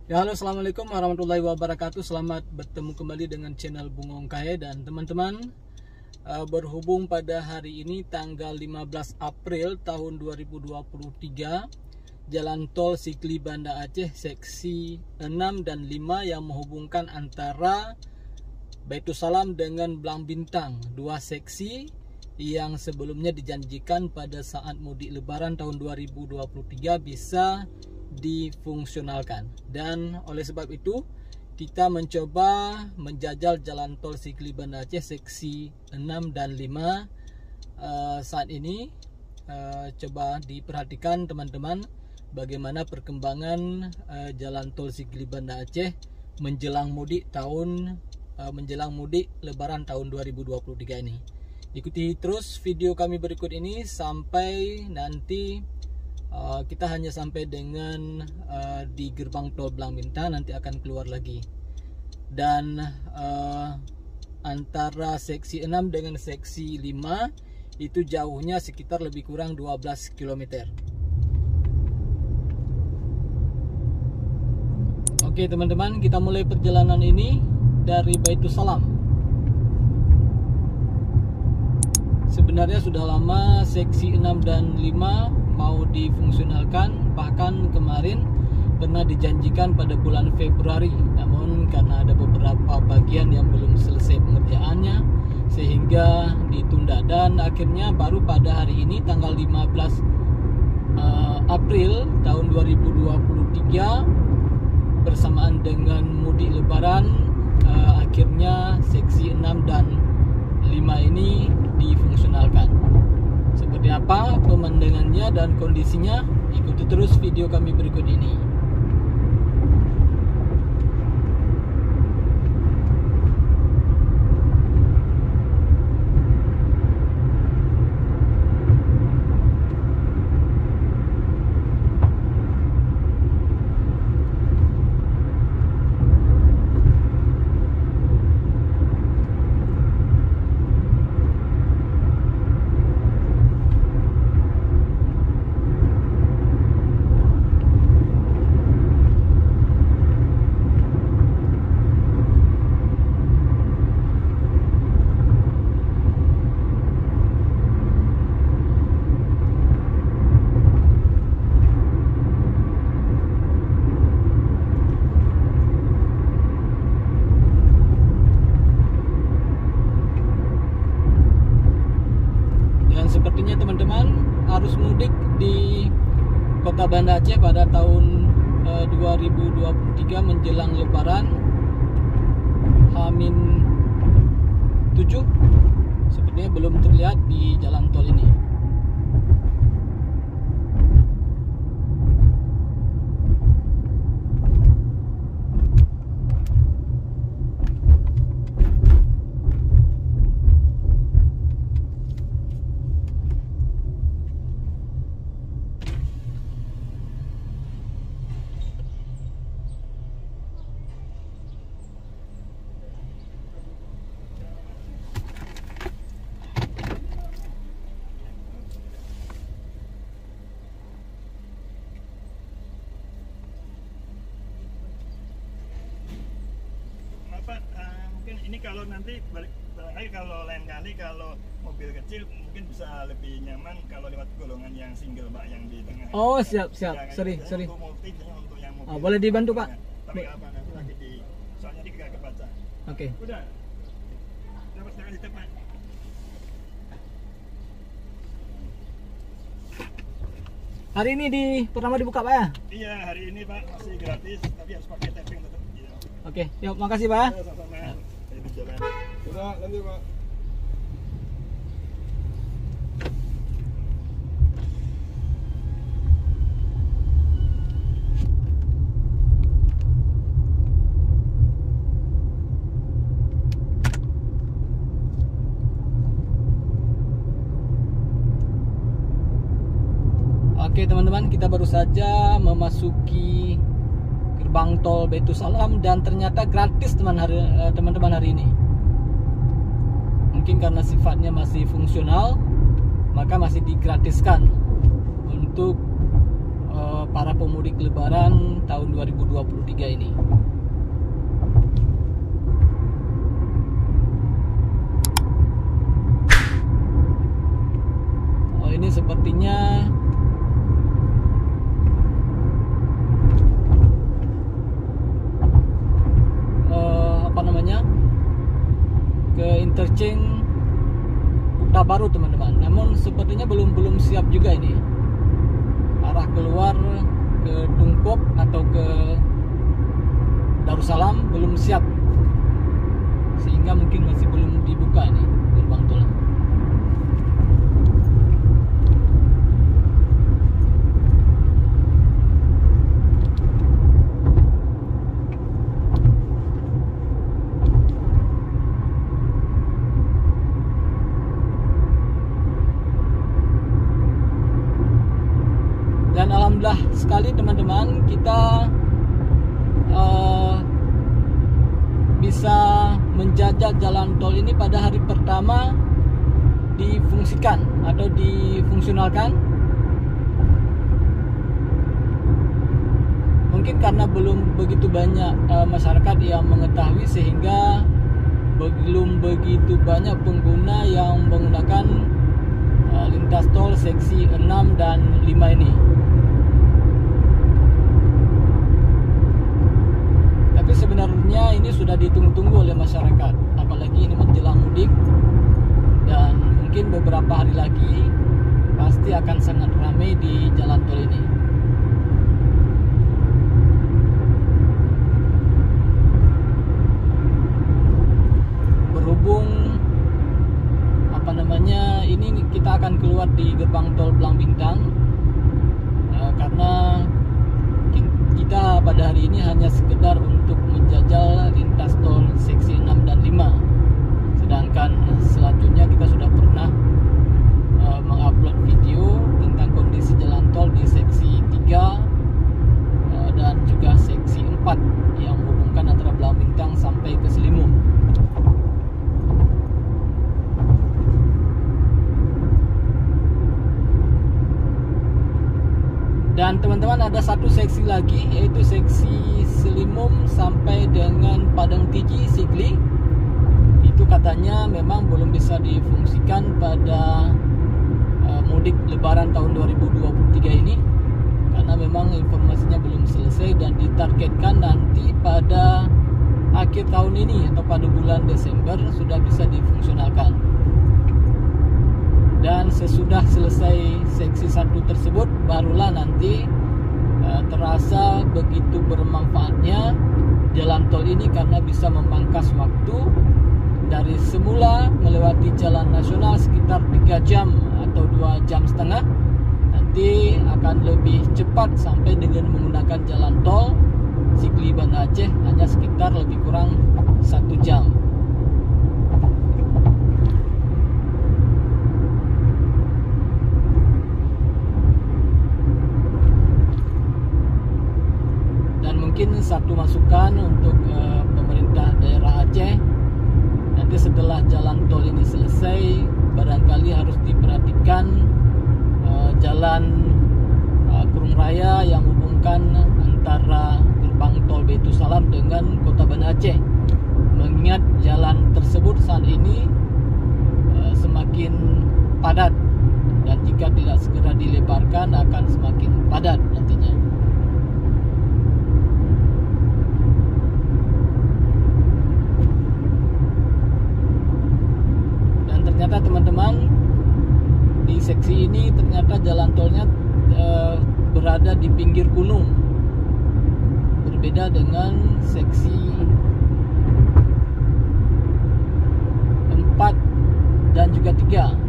Ya, halo, assalamualaikum warahmatullahi wabarakatuh. Selamat bertemu kembali dengan channel Bung Ongkae dan teman-teman. Berhubung pada hari ini tanggal 15 April tahun 2023, Jalan Tol Sikli Banda Aceh seksi 6 dan 5 yang menghubungkan antara Baitussalam dengan Blang Bintang, dua seksi yang sebelumnya dijanjikan pada saat mudik lebaran tahun 2023 bisa difungsionalkan. Dan oleh sebab itu kita mencoba menjajal Jalan Tol Sikli Banda Aceh seksi 6 dan 5 saat ini. Coba diperhatikan teman-teman bagaimana perkembangan Jalan Tol Sikli Banda Aceh menjelang mudik lebaran tahun 2023 ini. Ikuti terus video kami berikut ini sampai nanti kita hanya sampai dengan di gerbang tol Blang Bintang, nanti akan keluar lagi. Dan antara seksi 6 dengan seksi 5 itu jauhnya sekitar lebih kurang 12 km. Oke teman-teman, kita mulai perjalanan ini dari Baitussalam. Sebenarnya sudah lama seksi 6 dan 5 mau difungsionalkan, bahkan kemarin pernah dijanjikan pada bulan Februari, namun karena ada beberapa bagian yang belum selesai pengerjaannya sehingga ditunda, dan akhirnya baru pada hari ini tanggal 15 April tahun 2023 bersamaan dengan mudik lebaran, akhirnya seksi 6 dan 5 ini difungsionalkan. Seperti apa pemandangannya dan kondisinya, ikuti terus video kami berikut ini. Sepertinya teman-teman, arus mudik di Kota Banda Aceh pada tahun 2023 menjelang lebaran H-7 sepertinya belum terlihat di jalan tol ini. Mungkin ini kalau nanti balik kalau lain kali kalau mobil kecil mungkin bisa lebih nyaman kalau lewat golongan yang single Pak, yang di tengah. Oh siap. Sorry. Untuk multi, untuk yang mobil. Boleh dibantu Pak? Tapi apa nanti lagi soalnya di gak kebaca. Oke. Udah. Dapat silakan di depan. Hari ini pertama dibuka Pak ya? Iya, hari ini Pak masih gratis, tapi harus pakai tapping tetap. Iya. Oke, yuk makasih Pak. Sama-sama. Di jalan. Udah, nanti Pak. Oke teman-teman, kita baru saja memasuki gerbang tol Baitussalam dan ternyata gratis teman-teman hari ini. Mungkin karena sifatnya masih fungsional, maka masih digratiskan untuk para pemudik Lebaran tahun 2023 ini. Ini sepertinya ke interchange Kuta Baru, teman-teman. Namun sepertinya belum siap juga ini. Arah keluar ke Tungkop atau ke Darussalam belum siap, sehingga mungkin masih belum dibuka ini gerbang tol. Dan alhamdulillah sekali, teman-teman, kita bisa menjajal jalan tol ini pada hari pertama difungsikan atau difungsionalkan. Mungkin karena belum begitu banyak masyarakat yang mengetahui, sehingga belum begitu banyak pengguna yang menggunakan lintas tol seksi 6 dan 5 ini. Tapi sebenarnya ini sudah ditunggu-tunggu oleh masyarakat, apalagi ini menjelang mudik, dan mungkin beberapa hari lagi pasti akan sangat ramai di jalan tol ini. Berhubung ini kita akan keluar di gerbang tol Blang Bintang, karena kita pada hari ini hanya sekedar untuk menjajal lintas tol seksi 6 dan 5. Sedangkan selanjutnya kita sudah pernah mengupload video tentang kondisi jalan tol di seksi 3 dan juga seksi 4 yang menghubungkan antara Blang Bintang sampai ke Selimut. Dan teman-teman, ada satu seksi lagi, yaitu seksi Selimum sampai dengan Padang Tiji Sigli. Itu katanya memang belum bisa difungsikan pada mudik Lebaran tahun 2023 ini, karena memang informasinya belum selesai dan ditargetkan nanti pada akhir tahun ini atau pada bulan Desember sudah bisa difungsionalkan. Dan sesudah selesai seksi 1 tersebut, barulah nanti terasa begitu bermanfaatnya jalan tol ini, karena bisa memangkas waktu dari semula melewati jalan nasional sekitar 3 jam atau 2,5 jam, nanti akan lebih cepat sampai dengan menggunakan jalan tol Sigli Banda Aceh hanya sekitar lebih kurang 1 jam. Mungkin satu masukan untuk pemerintah daerah Aceh, nanti setelah jalan tol ini selesai, barangkali harus diperhatikan jalan Kurung Raya yang menghubungkan antara gerbang tol Baitu Salam dengan Kota Banda Aceh. Mengingat jalan tersebut saat ini semakin padat, dan jika tidak segera dilebarkan akan semakin padat nantinya. Ternyata teman-teman, di seksi ini ternyata jalan tolnya berada di pinggir gunung, berbeda dengan seksi 4 dan juga 3.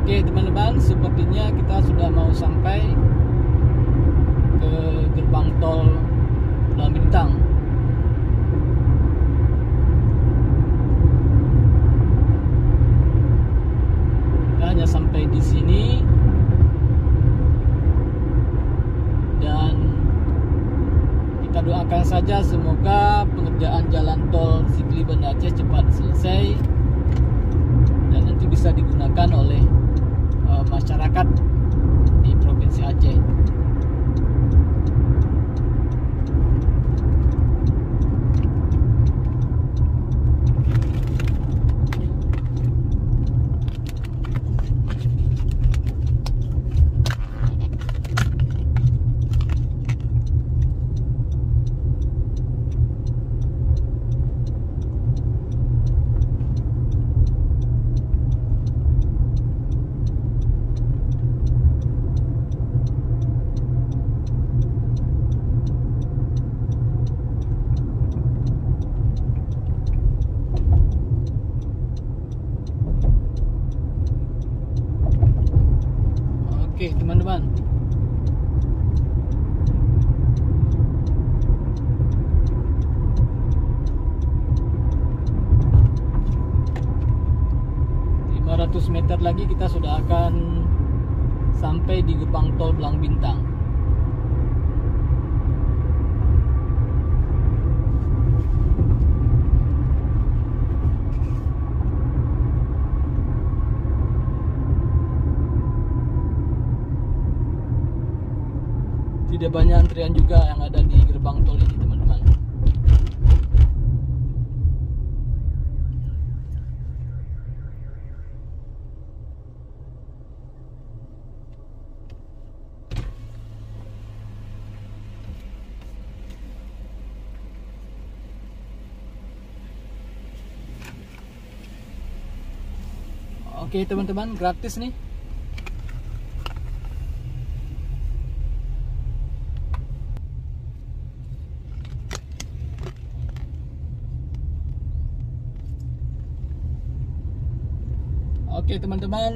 Oke teman-teman, sepertinya kita sudah mau sampai ke ke gerbang tol Pulau Bintang. Kita hanya sampai di sini dan kita doakan saja semoga pengerjaan jalan tol Sigli Banda Aceh cepat selesai dan nanti bisa digunakan oleh masyarakat di Provinsi Aceh. Oke teman-teman, meter lagi kita sudah akan sampai di gerbang tol Belang Bintang. Tidak banyak antrian juga yang ada di gerbang tol ini teman-teman. Oke teman-teman, gratis nih. Oke teman-teman,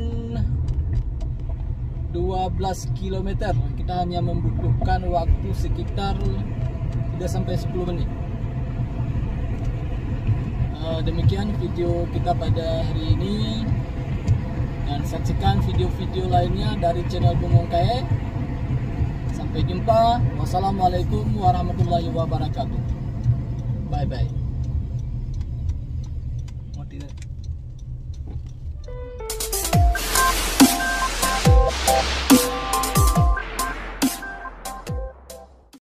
12 km. Kita hanya membutuhkan waktu sekitar 3-10 menit. Demikian video kita pada hari ini. Dan saksikan video-video lainnya dari channel Bungong Kaye. Sampai jumpa. Wassalamualaikum warahmatullahi wabarakatuh. Bye bye. Oh, tidak.